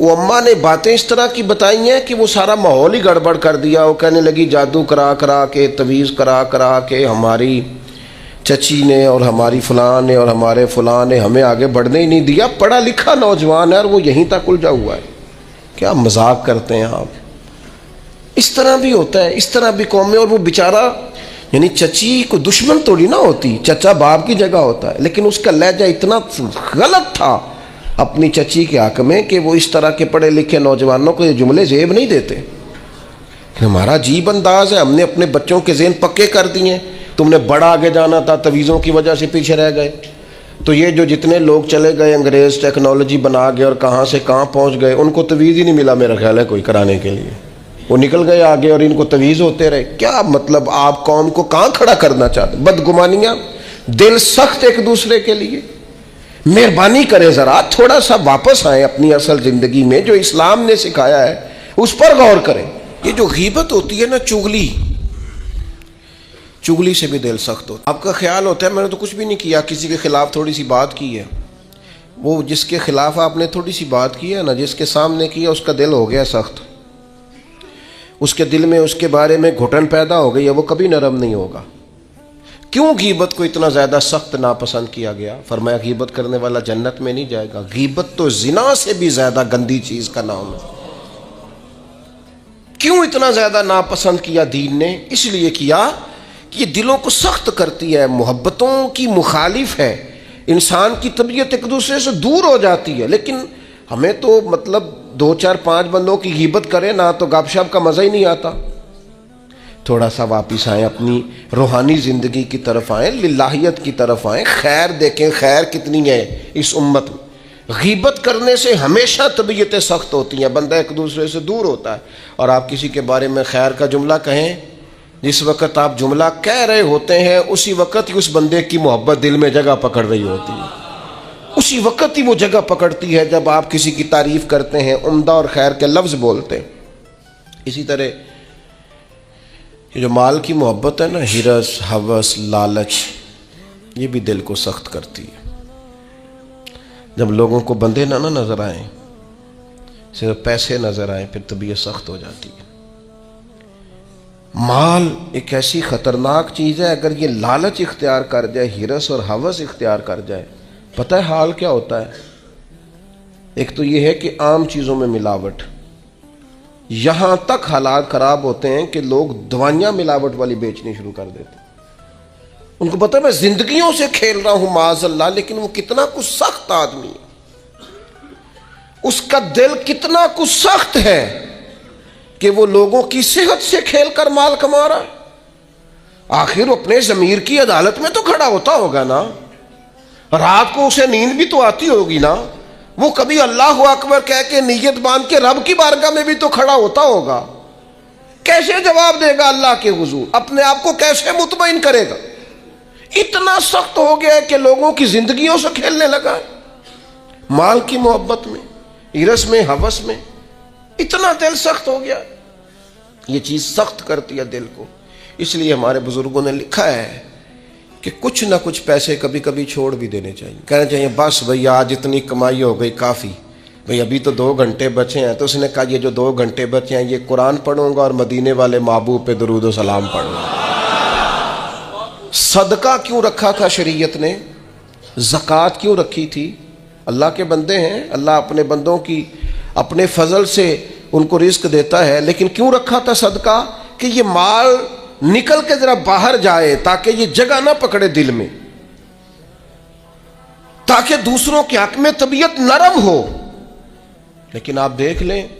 वो अम्मा ने बातें इस तरह की बताई हैं कि वो सारा माहौल ही गड़बड़ कर दिया। वो कहने लगी जादू करा करा के, तवीज़ करा करा के हमारी चची ने और हमारी फ़लाँ ने और हमारे फ़लाँ ने हमें आगे बढ़ने ही नहीं दिया। पढ़ा लिखा नौजवान है और वो यहीं तक उलझा हुआ है। क्या मजाक करते हैं आप। इस तरह भी होता है, इस तरह भी कौम में। और वो बेचारा, यानी चची को दुश्मन थोड़ी ना होती, चचा बाप की जगह होता है, लेकिन उसका लहजा इतना गलत था अपनी चची के हक में कि वो इस तरह के पढ़े लिखे नौजवानों को ये जुमले जेब नहीं देते। हमारा अजीब अंदाज है, हमने अपने बच्चों के ज़हन पक्के कर दिए। तुमने बड़ा आगे जाना था, तवीज़ों की वजह से पीछे रह गए। तो ये जो जितने लोग चले गए अंग्रेज़ टेक्नोलॉजी बना गए और कहाँ से कहाँ पहुँच गए, उनको तवीज़ ही नहीं मिला मेरा ख्याल है कोई कराने के लिए। वो निकल गए आगे और इनको तवीज़ होते रहे। क्या मतलब, आप कौम को कहाँ खड़ा करना चाहते? बदगुमानियाँ, दिल सख्त एक दूसरे के लिए। मेहरबानी करें ज़रा थोड़ा सा वापस आए अपनी असल ज़िंदगी में, जो इस्लाम ने सिखाया है उस पर गौर करें। ये जो गीबत होती है ना, चुगली, चुगली से भी दिल सख्त होता है। आपका ख्याल होता है मैंने तो कुछ भी नहीं किया, किसी के खिलाफ थोड़ी सी बात की है। वो जिसके खिलाफ आपने थोड़ी सी बात की है ना, जिसके सामने किया, उसका दिल हो गया सख्त, उसके दिल में उसके बारे में घुटन पैदा हो गई है, वो कभी नरम नहीं होगा। क्यों गीबत को इतना ज़्यादा सख्त नापसंद किया गया? फरमाया गीबत करने वाला जन्नत में नहीं जाएगा। गीबत तो जिना से भी ज़्यादा गंदी चीज़ का नाम है। क्यों इतना ज़्यादा नापसंद किया दीन ने? इसलिए किया कि ये दिलों को सख्त करती है, मोहब्बतों की मुखालिफ है, इंसान की तबीयत एक दूसरे से दूर हो जाती है। लेकिन हमें तो मतलब 2 4 5 बंदों की गीबत करें ना तो गपशप का मज़ा ही नहीं आता। थोड़ा सा वापिस आएँ, अपनी रूहानी ज़िंदगी की तरफ आएँ, लिल्लाहियत की तरफ आएँ, खैर देखें खैर कितनी है इस उम्मत में। गीबत करने से हमेशा तबीयतें सख्त होती हैं, बंदा एक दूसरे से दूर होता है। और आप किसी के बारे में खैर का जुमला कहें, जिस वक़्त आप जुमला कह रहे होते हैं उसी वक़्त ही उस बंदे की मोहब्बत दिल में जगह पकड़ रही होती है। उसी वक़्त ही वो जगह पकड़ती है जब आप किसी की तारीफ़ करते हैं, उम्दा और खैर के लफ्ज़ बोलते हैं। इसी तरह ये जो माल की मोहब्बत है ना, हिरस, हवस, लालच, ये भी दिल को सख्त करती है। जब लोगों को बंदे ना नज़र आए, सिर्फ पैसे नज़र आए, फिर तबीयत सख्त हो जाती है। माल एक ऐसी ख़तरनाक चीज़ है, अगर ये लालच इख्तियार कर जाए, हिरस और हवस इख्तियार कर जाए, पता है हाल क्या होता है? एक तो ये है कि आम चीज़ों में मिलावट, यहाँ तक हालात ख़राब होते हैं कि लोग दवाइयाँ मिलावट वाली बेचनी शुरू कर देते हैं। उनको पता है मैं ज़िंदगियों से खेल रहा हूँ माज़अल्लाह, लेकिन वो कितना कुछ सख्त आदमी है, उसका दिल कितना कुछ सख्त है कि वो लोगों की सेहत से खेल कर माल कमा रहा है। आखिर अपने ज़मीर की अदालत में तो खड़ा होता होगा ना, रात को उसे नींद भी तो आती होगी ना, वो कभी अल्लाह अकबर कह के नीयत बांध के रब की बारगाह में भी तो खड़ा होता होगा। कैसे जवाब देगा अल्लाह के हुजूर? अपने आप को कैसे मुतमईन करेगा? इतना सख्त हो गया है कि लोगों की जिंदगियों से खेलने लगा है। माल की मोहब्बत में, हिरस में, हवस में इतना दिल सख्त हो गया। ये चीज़ सख्त करती है दिल को। इसलिए हमारे बुजुर्गों ने लिखा है कि कुछ ना कुछ पैसे कभी कभी छोड़ भी देने चाहिए। कहना चाहिए बस भैया आज इतनी कमाई हो गई काफ़ी, भाई अभी तो 2 घंटे बचे हैं। तो उसने कहा ये जो 2 घंटे बचे हैं ये कुरान पढ़ूंगा और मदीने वाले महबूब पे दरूद व सलाम पढ़ूंगा। सदका क्यों रखा था शरीयत ने? ज़कात क्यों रखी थी? अल्लाह के बंदे हैं, अल्लाह अपने बंदों की अपने फजल से उनको रिस्क देता है, लेकिन क्यों रखा था सदका? कि ये माल निकल के जरा बाहर जाए ताकि ये जगह ना पकड़े दिल में, ताकि दूसरों के हक में तबीयत नरम हो। लेकिन आप देख लें,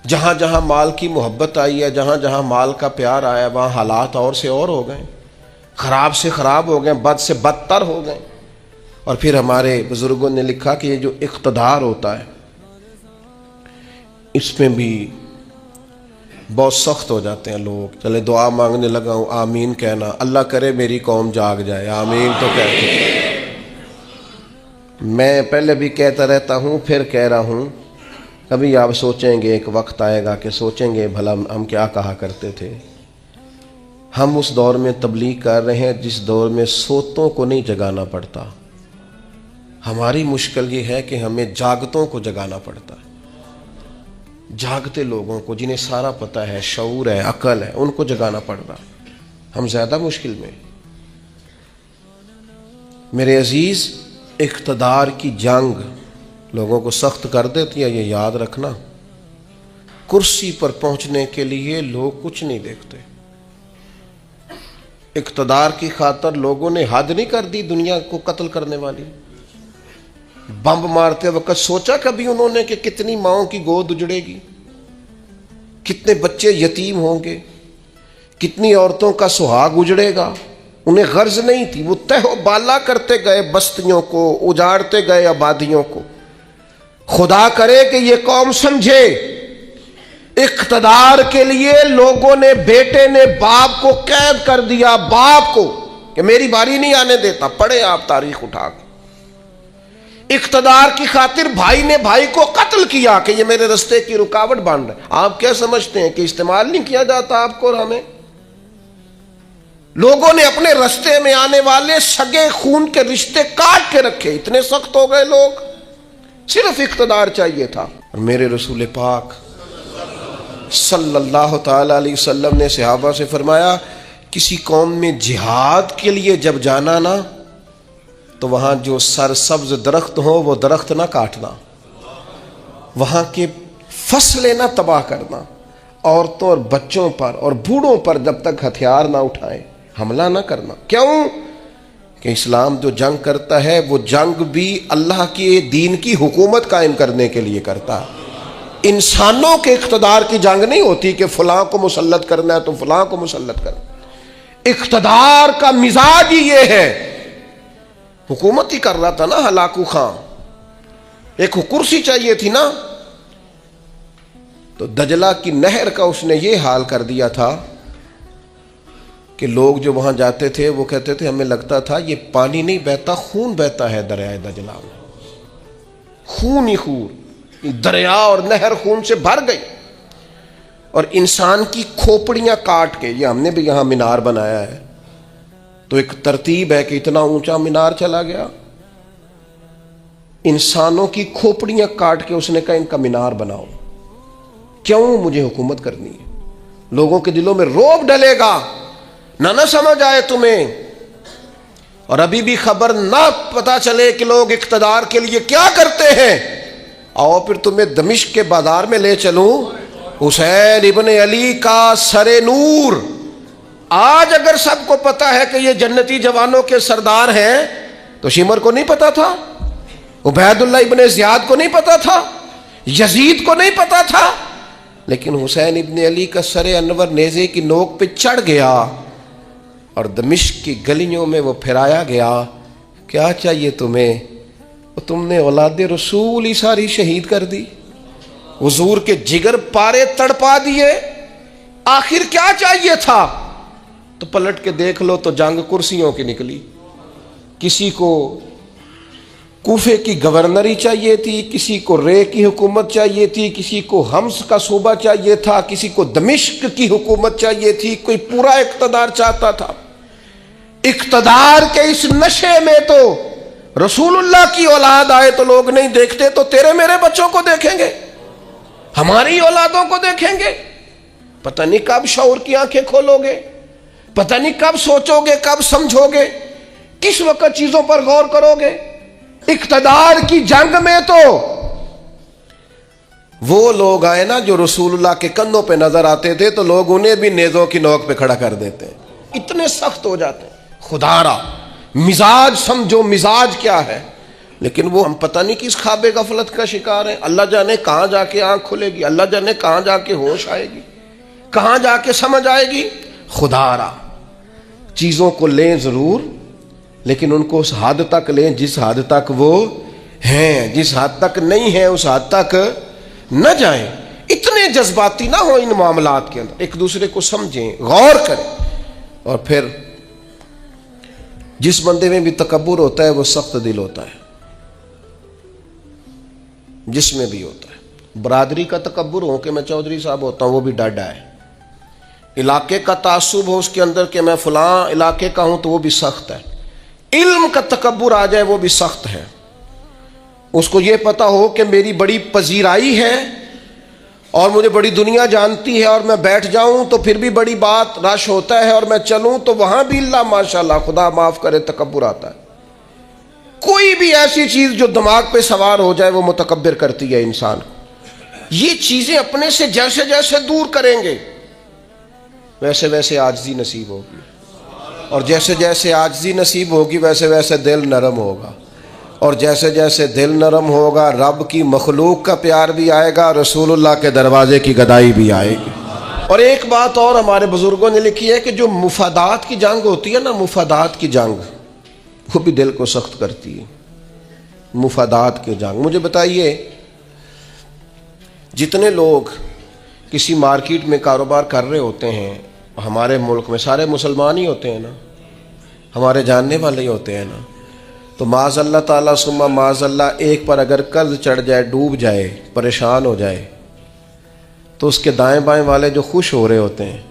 जहां जहां माल की मोहब्बत आई है, जहां जहां माल का प्यार आया, वहां हालात और से और हो गए, खराब से खराब हो गए, बद से बदतर हो गए। और फिर हमारे बुजुर्गों ने लिखा कि ये जो इक़्तिदार होता है इसमें भी बहुत सख्त हो जाते हैं लोग। चले दुआ मांगने लगा हूँ, आमीन कहना, अल्लाह करे मेरी कौम जाग जाए, आमीन तो कहते। मैं पहले भी कहता रहता हूँ, फिर कह रहा हूँ, कभी आप सोचेंगे, एक वक्त आएगा कि सोचेंगे भला हम क्या कहा करते थे। हम उस दौर में तबलीग कर रहे हैं जिस दौर में सोतों को नहीं जगाना पड़ता। हमारी मुश्किल ये है कि हमें जागतों को जगाना पड़ता है। जागते लोगों को जिन्हें सारा पता है, शऊर है, अकल है, उनको जगाना पड़ रहा। हम ज्यादा मुश्किल में। मेरे अजीज, इख्तदार की जंग लोगों को सख्त कर देती है, ये याद रखना। कुर्सी पर पहुंचने के लिए लोग कुछ नहीं देखते। इख्तदार की खातर लोगों ने हद नहीं कर दी दुनिया को कत्ल करने वाली। बम मारते वक्त सोचा कभी उन्होंने कि कितनी माओं की गोद उजड़ेगी, कितने बच्चे यतीम होंगे, कितनी औरतों का सुहाग उजड़ेगा। उन्हें गर्ज नहीं थी, वो तहो बाला करते गए बस्तियों को, उजाड़ते गए आबादियों को। खुदा करे कि ये कौम समझे, इख्तदार के लिए लोगों ने, बेटे ने बाप को कैद कर दिया, बाप को, कि मेरी बारी नहीं आने देता। पढ़े आप तारीख उठा के। इख्तदार की खातिर भाई ने भाई को कत्ल किया कि ये मेरे रास्ते की रुकावट बन रहा है। आप क्या समझते हैं कि इस्तेमाल नहीं किया जाता आपको और हमें? लोगों ने अपने रास्ते में आने वाले सगे खून के रिश्ते काट के रखे। इतने सख्त हो गए लोग, सिर्फ इख्तदार चाहिए था। और मेरे रसूल पाक सल्लल्लाहु ताला अलैहि वसल्लम ने सहाबा से फरमाया, किसी कौम में जिहाद के लिए जब जाना ना, तो वहां जो सरसब्ज दरख्त हो वो दरख्त ना काटना, वहां के फसलें ना तबाह करना, औरतों और बच्चों पर और बूढ़ों पर जब तक हथियार ना उठाएं हमला ना करना। क्यों? कि इस्लाम जो जंग करता है वो जंग भी अल्लाह के दीन की हुकूमत कायम करने के लिए करता है। इंसानों के इख्तदार की जंग नहीं होती कि फलां को मुसल्लत करना है तो फलां को मुसल्लत करना। इख्तदार का मिजाज ही ये है। हुकूमत ही कर रहा था ना हलाकू खां, एक कुर्सी चाहिए थी ना, तो दजला की नहर का उसने ये हाल कर दिया था कि लोग जो वहां जाते थे वो कहते थे हमें लगता था ये पानी नहीं बहता, खून बहता है दरिया दजला में। खून ही खून, दरिया और नहर खून से भर गई। और इंसान की खोपड़ियां काट के, ये हमने भी यहां मीनार बनाया है, तो एक तरतीब है कि इतना ऊंचा मीनार चला गया। इंसानों की खोपड़ियां काट के उसने कहा इनका मीनार बनाओ। क्यों? मुझे हुकूमत करनी है। लोगों के दिलों में रोब डलेगा, ना समझ आए तुम्हें, और अभी भी खबर ना पता चले कि लोग इख्तदार के लिए क्या करते हैं। आओ फिर तुम्हें दमिश्क के बाजार में ले चलूं। हुसैन इब्ने अली का सरे नूर, आज अगर सबको पता है कि ये जन्नती जवानों के सरदार हैं, तो शिमर को नहीं पता था, उबैदुल्लाह इब्ने ज़ियाद को नहीं पता था, यजीद को नहीं पता था, लेकिन हुसैन इब्ने अली का सरे अनवर नेज़े की नोक पे चढ़ गया और दमिश्क की गलियों में वो फिराया गया। क्या चाहिए तुम्हें? तुमने औलादे रसूल ही सारी शहीद कर दी, हुजूर के जिगर पारे तड़पा दिए, आखिर क्या चाहिए था? तो पलट के देख लो तो जंग कुर्सियों की निकली। किसी को कूफे की गवर्नरी चाहिए थी, किसी को रे की हुकूमत चाहिए थी, किसी को हम्स का सूबा चाहिए था, किसी को दमिश्क की हुकूमत चाहिए थी, कोई पूरा इख्तदार चाहता था। इख्तदार के इस नशे में तो रसूलुल्लाह की औलाद आए तो लोग नहीं देखते, तो तेरे मेरे बच्चों को देखेंगे, हमारी औलादों को देखेंगे। पता नहीं कब शऊर की आंखें खोलोगे, पता नहीं कब सोचोगे, कब समझोगे, किस वक्त चीजों पर गौर करोगे। इख्तदार की जंग में तो वो लोग आए ना जो रसूलुल्लाह के कंधों पे नजर आते थे, तो लोग उन्हें भी नेजों की नोक पे खड़ा कर देते हैं, इतने सख्त हो जाते हैं। खुदारा मिजाज समझो, मिजाज क्या है। लेकिन वो हम पता नहीं किस ख्वाबे गफलत का शिकार है। अल्लाह जाने कहां जाके आंख खुलेगी, अल्लाह जाने कहां जाके होश आएगी, कहां जाके समझ आएगी। खुदारा चीजों को लें जरूर, लेकिन उनको उस हद तक लें जिस हद तक वो हैं, जिस हद तक नहीं है उस हद तक न जाएं। इतने जज्बाती ना हो इन मामलात के अंदर, एक दूसरे को समझें, गौर करें। और फिर जिस बंदे में भी तकब्बुर होता है वो सख्त दिल होता है, जिसमें भी होता है। बरादरी का तकब्बुर हो कि मैं चौधरी साहब होता हूं, वो भी डाढ़ा है। इलाके का तासुब हो उसके अंदर कि मैं फलां इलाके का हूं, तो वो भी सख्त है। इल्म का तकब्बुर आ जाए वो भी सख्त है। उसको ये पता हो कि मेरी बड़ी पजीराई है और मुझे बड़ी दुनिया जानती है, और मैं बैठ जाऊं तो फिर भी बड़ी बात रश होता है, और मैं चलूं तो वहां भी अल्लाह माशाल्लाह खुदा माफ करे तकब्बुर आता है। कोई भी ऐसी चीज जो दिमाग पे सवार हो जाए वो मुतकब्बिर करती है इंसान को। ये चीजें अपने से जैसे जैसे दूर करेंगे वैसे वैसे आजिज़ी नसीब होगी, और जैसे जैसे आजिज़ी नसीब होगी वैसे वैसे दिल नरम होगा, और जैसे जैसे दिल नरम होगा रब की मखलूक का प्यार भी आएगा, रसूलुल्लाह के दरवाजे की गदाई भी आएगी। और एक बात और हमारे बुजुर्गों ने लिखी है कि जो मुफादात की जंग होती है ना, मुफादात की जंग, वो भी दिल को सख्त करती है। मुफादात की जंग, मुझे बताइए, जितने लोग किसी मार्केट में कारोबार कर रहे होते हैं, हमारे मुल्क में सारे मुसलमान ही होते हैं ना, हमारे जानने वाले ही होते हैं ना, तो माज़अल्लाह ताला सुम्मा माज़अल्लाह एक पर अगर कर्ज चढ़ जाए, डूब जाए, परेशान हो जाए, तो उसके दाएं बाएं वाले जो खुश हो रहे होते हैं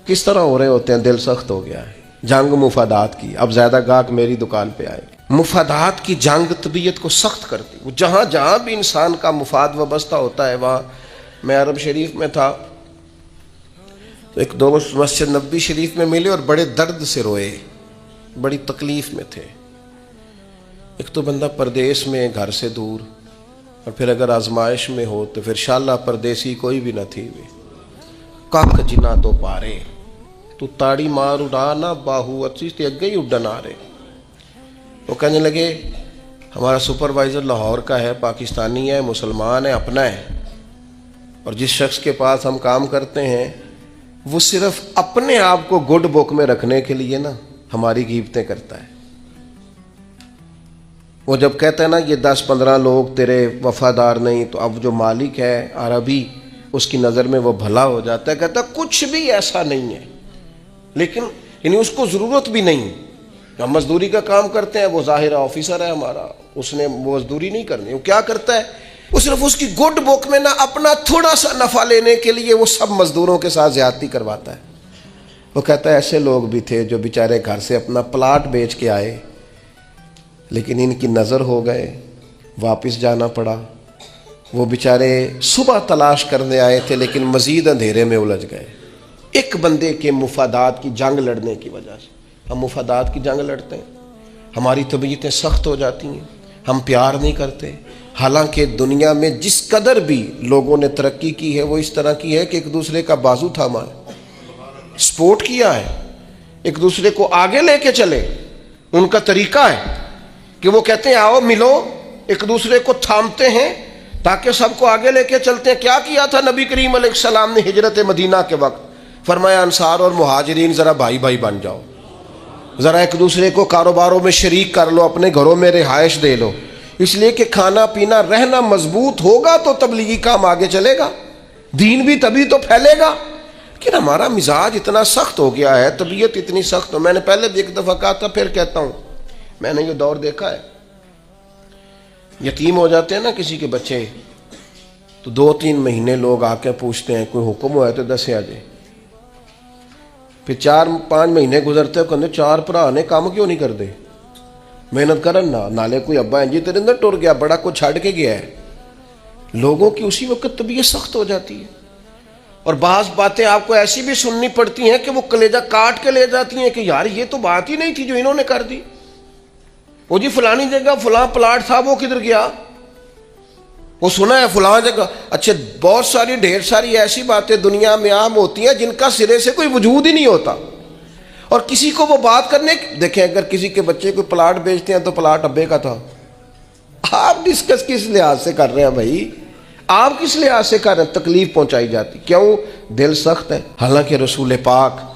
किस तरह हो रहे होते हैं? दिल सख्त हो गया है। जंग मुफादात की, अब ज़्यादा गाहक मेरी दुकान पे आए। मुफादात की जंग तबीयत को सख्त करती। वो जहाँ जहाँ भी इंसान का मुफाद वाबस्ता होता है, वहाँ मैं अरब शरीफ में था तो एक दो मस्जिद नबी शरीफ में मिले और बड़े दर्द से रोए, बड़ी तकलीफ में थे। एक तो बंदा परदेश में, घर से दूर, और फिर अगर आजमाइश में हो तो फिर शाला परदेसी कोई भी न थी वे कख जिना तो पारे, तू ताड़ी मार उड़ा ना बाहू अच्छी ते अगे ही उड़न आ रहे। वो कहने लगे हमारा सुपरवाइज़र लाहौर का है, पाकिस्तानी है, मुसलमान है, अपना है, और जिस शख्स के पास हम काम करते हैं वो सिर्फ अपने आप को गुड बुक में रखने के लिए ना हमारी गिबतें करता है। वो जब कहता है ना ये 10-15 लोग तेरे वफादार नहीं, तो अब जो मालिक है अरबी, उसकी नज़र में वो भला हो जाता है। कहता कुछ भी ऐसा नहीं है, लेकिन यानी उसको ज़रूरत भी नहीं। हम मजदूरी का काम करते हैं, वो ज़ाहिर ऑफिसर है हमारा, उसने वो मजदूरी नहीं करनी। वो क्या करता है, वो सिर्फ उसकी गुड बुक में ना अपना थोड़ा सा नफ़ा लेने के लिए वो सब मजदूरों के साथ ज़्यादती करवाता है। वो कहता है ऐसे लोग भी थे जो बेचारे घर से अपना प्लाट बेच के आए, लेकिन इनकी नज़र हो गए, वापस जाना पड़ा। वो बेचारे सुबह तलाश करने आए थे लेकिन मज़ीद अंधेरे में उलझ गए, एक बंदे के मुफादात की जंग लड़ने की वजह से। हम मुफादात की जंग लड़ते हैं, हमारी तबीयतें सख्त हो जाती हैं, हम प्यार नहीं करते। हालांकि दुनिया में जिस कदर भी लोगों ने तरक्की की है वो इस तरह की है कि एक दूसरे का बाजू थामा है, सपोर्ट किया है, एक दूसरे को आगे लेके चले। उनका तरीका है कि वो कहते हैं आओ मिलो, एक दूसरे को थामते हैं ताकि सबको आगे लेके चलते हैं। क्या किया था नबी करीम अलैहिस्सलाम ने हिजरत मदीना के वक्त? फरमाया अंसार और मुहाजिरीन ज़रा भाई भाई बन जाओ, ज़रा एक दूसरे को कारोबारों में शरीक कर लो, अपने घरों में रिहाइश दे लो, इसलिए कि खाना पीना रहना मजबूत होगा तो तबलीगी काम आगे चलेगा, दीन भी तभी तो फैलेगा। लेकिन हमारा मिजाज इतना सख्त हो गया है, तबीयत इतनी सख्त हो। मैंने पहले भी एक दफ़ा कहा था, फिर कहता हूँ, मैंने ये दौर देखा है, यतीम हो जाते हैं ना किसी के बच्चे, तो 2-3 महीने लोग आके पूछते हैं कोई हुक्म हुआ है तो दसिया जे। फिर 4-5 महीने गुजरते हो, कहते 4 भरा ने काम क्यों नहीं करते, मेहनत करन ना, नाले कोई अब्बा है जी तेरे अंदर टुर गया, बड़ा कुछ छड़ के गया है। लोगों की उसी वक्त तबीयत सख्त हो जाती है, और बाज़ बातें आपको ऐसी भी सुननी पड़ती हैं कि वो कलेजा काट के ले जाती हैं कि यार ये तो बात ही नहीं थी जो इन्होंने कर दी। वो जी फलानी जगह फलां प्लाट था, वो किधर गया, वो सुना है फलां जगह। अच्छा, बहुत सारी ढेर सारी ऐसी बातें दुनिया में आम होती हैं जिनका सिरे से कोई वजूद ही नहीं होता, और किसी को वो बात करने। देखें, अगर किसी के बच्चे को प्लाट बेचते हैं तो प्लाट अब्बे का था। आप डिस्कस किस लिहाज से कर रहे हैं भाई, आप किस लिहाज से कर रहे हैं? तकलीफ पहुंचाई जाती, क्यों? दिल सख्त है। हालांकि रसूल पाक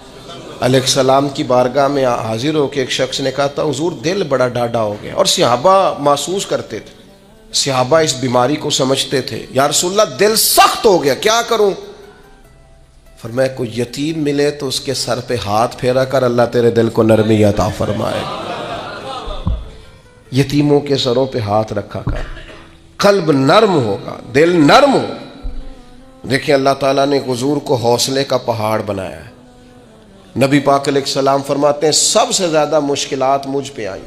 अलैहिस्सलाम की बारगाह में हाजिर होकर एक शख्स ने कहा था हुजूर दिल बड़ा डाढ़ा हो गया, और सहाबा महसूस करते थे, सहाबा इस बीमारी को समझते थे, या रसूलल्लाह दिल सख्त हो गया, क्या करूं? फरमाया कोई यतीम मिले तो उसके सर पे हाथ फेरा कर, अल्लाह तेरे दिल को नरमी अता फरमाए। यतीमों के सरों पे हाथ रखा कर, कल्ब नर्म होगा, दिल नर्म हो। देखिए अल्लाह ताला ने हुजूर को हौसले का पहाड़ बनाया है। नबी पाक अलैहिस्सलाम फरमाते हैं सबसे ज़्यादा मुश्किलात मुझ पे आई,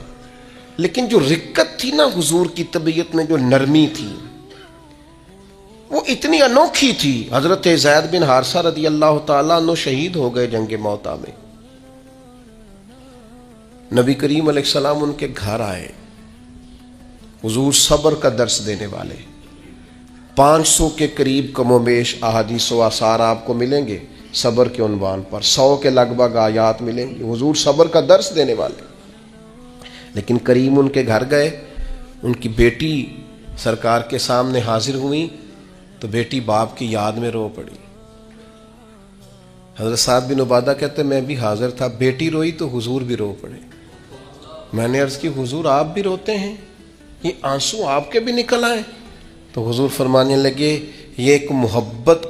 लेकिन जो रिक्कत थी ना हुजूर की तबीयत में, जो नरमी थी, वो इतनी अनोखी थी। हजरत ज़ैद बिन हारिसा रदी अल्लाह ताला अन्हु शहीद हो गए जंग मौता में। नबी करीम अलैहिस्सलाम उनके घर आए। हुजूर सब्र का दर्स देने वाले, 500 के करीब कमोबेश अहादीस व आसार आपको मिलेंगे सब्र के उन्वान पर, 100 के लगभग आयात मिलेंगे। हुजूर सब्र का दर्स देने वाले। लेकिन करीम उनके घर गए, उनकी बेटी सरकार के सामने हाजिर हुई तो बेटी बाप की याद में रो पड़ी। हज़रत साद बिन उबादा कहते मैं भी हाजिर था, बेटी रोई तो हुजूर भी रो पड़े। मैंने अर्ज़ की हुजूर आप भी रोते हैं, ये आंसू आपके भी निकल आए? तो हुजूर फरमाने लगे ये एक मोहब्बत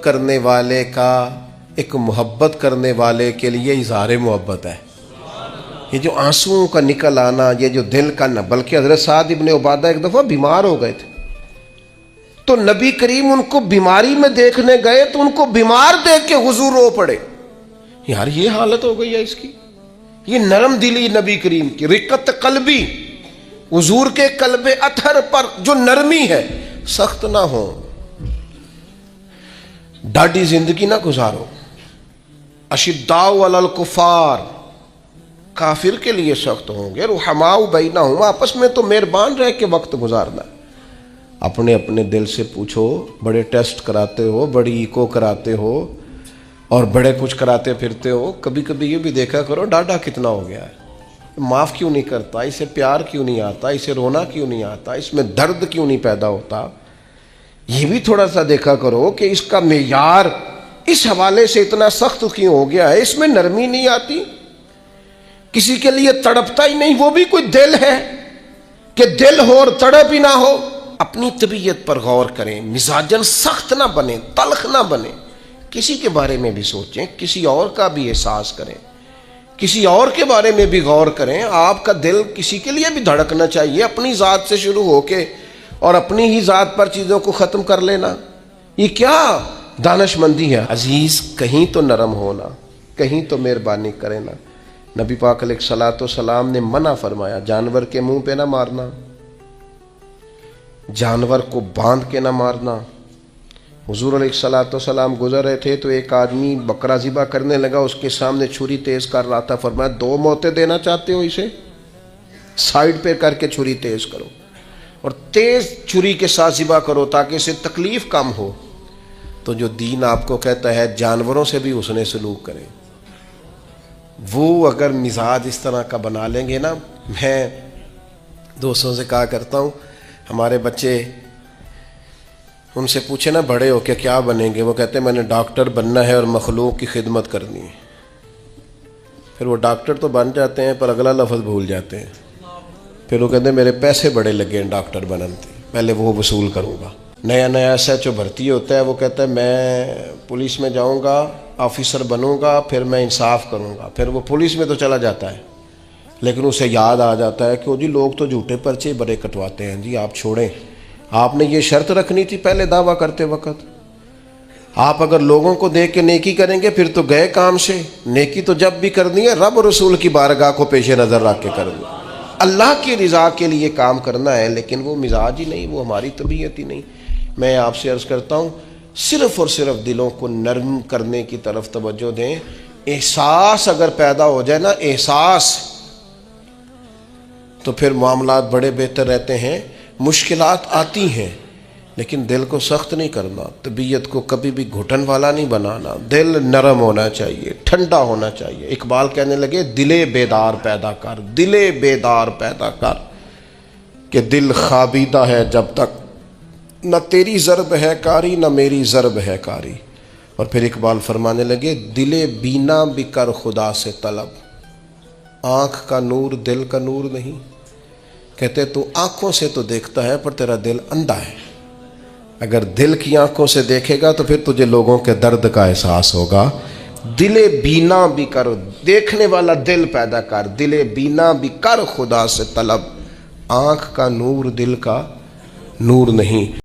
करने वाले के लिए इज़हार मोहब्बत है। ये जो आंसुओं का निकल आना, ये जो दिल का न, बल्कि हज़रत साद इब्न उबादा एक दफ़ा बीमार हो गए थे तो नबी करीम उनको बीमारी में देखने गए तो उनको बीमार देख के हुजूर रो पड़े। यार ये हालत हो गई है इसकी। ये नरम दिली नबी करीम की, रिकत कल्बी, हुजूर के कल्बे अथर पर जो नरमी है, सख्त ना हो, डाढ़ी जिंदगी ना गुजारो। अशिद्दाउ अलल कुफार, काफिर के लिए सख्त होंगे, रुहमाउ बैनहुम, आपस में तो मेहरबान रह के वक्त गुजारना। अपने अपने दिल से पूछो, बड़े टेस्ट कराते हो, बड़ी इको कराते हो और बड़े कुछ कराते फिरते हो, कभी कभी ये भी देखा करो डाढ़ा कितना हो गया है, माफ़ क्यों नहीं करता, इसे प्यार क्यों नहीं आता, इसे रोना क्यों नहीं आता, इसमें दर्द क्यों नहीं पैदा होता। ये भी थोड़ा सा देखा करो कि इसका मेयार इस हवाले से इतना सख्त क्यों हो गया है, इसमें नरमी नहीं आती, किसी के लिए तड़पता ही नहीं, वो भी कोई दिल है कि दिल हो और तड़प ही ना हो। अपनी तबीयत पर गौर करें, मिजाजन सख्त ना बने, तल्ख ना बने, किसी के बारे में भी सोचें, किसी और का भी एहसास करें, किसी और के बारे में भी गौर करें। आपका दिल किसी के लिए भी धड़कना चाहिए, अपनी ज़ात से शुरू होके और अपनी ही ज़ात पर चीज़ों को ख़त्म कर लेना, ये क्या दानशमंदी है। अजीज़ कहीं तो नरम होना, कहीं तो मेहरबानी करें ना। नबी पाक अलैहिस्सलातो सलाम ने मना फरमाया जानवर के मुंह पे ना मारना, जानवर को बांध के ना मारना। हुजूर अलैहिस्सलातो सलाम गुजर रहे थे तो एक आदमी बकरा ज़िबा करने लगा, उसके सामने छुरी तेज कर रहा था। फरमाया 2 मौतें देना चाहते हो, इसे साइड पे करके छुरी तेज करो और तेज छुरी के साथ ज़िबा करो ताकि इसे तकलीफ कम हो। तो जो दीन आपको कहता है जानवरों से भी उसने सलूक करें, वो अगर मिजाज इस तरह का बना लेंगे ना। मैं दोस्तों से कहा करता हूँ, हमारे बच्चे उनसे पूछे ना बड़े हो के क्या बनेंगे, वो कहते हैं मैंने डॉक्टर बनना है और मखलूक की खिदमत करनी है। फिर वो डॉक्टर तो बन जाते हैं पर अगला लफ्ज़ भूल जाते हैं। फिर वो कहते हैं मेरे पैसे बड़े लगे हैं डॉक्टर बनते, पहले वो वसूल करूँगा। नया नया SHO भर्ती होता है, वो कहता है मैं पुलिस में जाऊँगा, ऑफिसर बनूँगा, फिर मैं इंसाफ करूँगा। फिर वो पुलिस में तो चला जाता है लेकिन उसे याद आ जाता है कि वो जी लोग तो झूठे पर्चे बड़े कटवाते हैं जी, आप छोड़ें, आपने ये शर्त रखनी थी पहले दावा करते वक्त। आप अगर लोगों को देख के नेकी करेंगे फिर तो गए काम से। नेकी तो जब भी करनी है रब रसूल की बारगाह को पेश नज़र रख के करनी, अल्लाह की रज़ा के लिए काम करना है। लेकिन वो मिजाज ही नहीं, वो हमारी तबीयत ही नहीं। मैं आपसे अर्ज़ करता हूँ सिर्फ़ और सिर्फ दिलों को नरम करने की तरफ तवज्जो दें। एहसास अगर पैदा हो जाए ना, एहसास, तो फिर मामलात बड़े बेहतर रहते हैं। मुश्किलात आती हैं लेकिन दिल को सख्त नहीं करना, तबीयत को कभी भी घुटन वाला नहीं बनाना। दिल नरम होना चाहिए, ठंडा होना चाहिए। इकबाल कहने लगे दिले बेदार पैदा कर, दिले बेदार पैदा कर, कि दिल खाबीदा है जब तक न तेरी ज़रब है कारी न मेरी ज़रब है कारी। और फिर इकबाल फरमाने लगे दिले बीना भी कर खुदा से तलब, आँख का नूर दिल का नूर नहीं। कहते तू आँखों से तो देखता है पर तेरा दिल अंधा है। अगर दिल की आँखों से देखेगा तो फिर तुझे लोगों के दर्द का एहसास होगा। दिले बीना भी कर, देखने वाला दिल पैदा कर, दिले बीना भी कर खुदा से तलब, आँख का नूर दिल का नूर नहीं।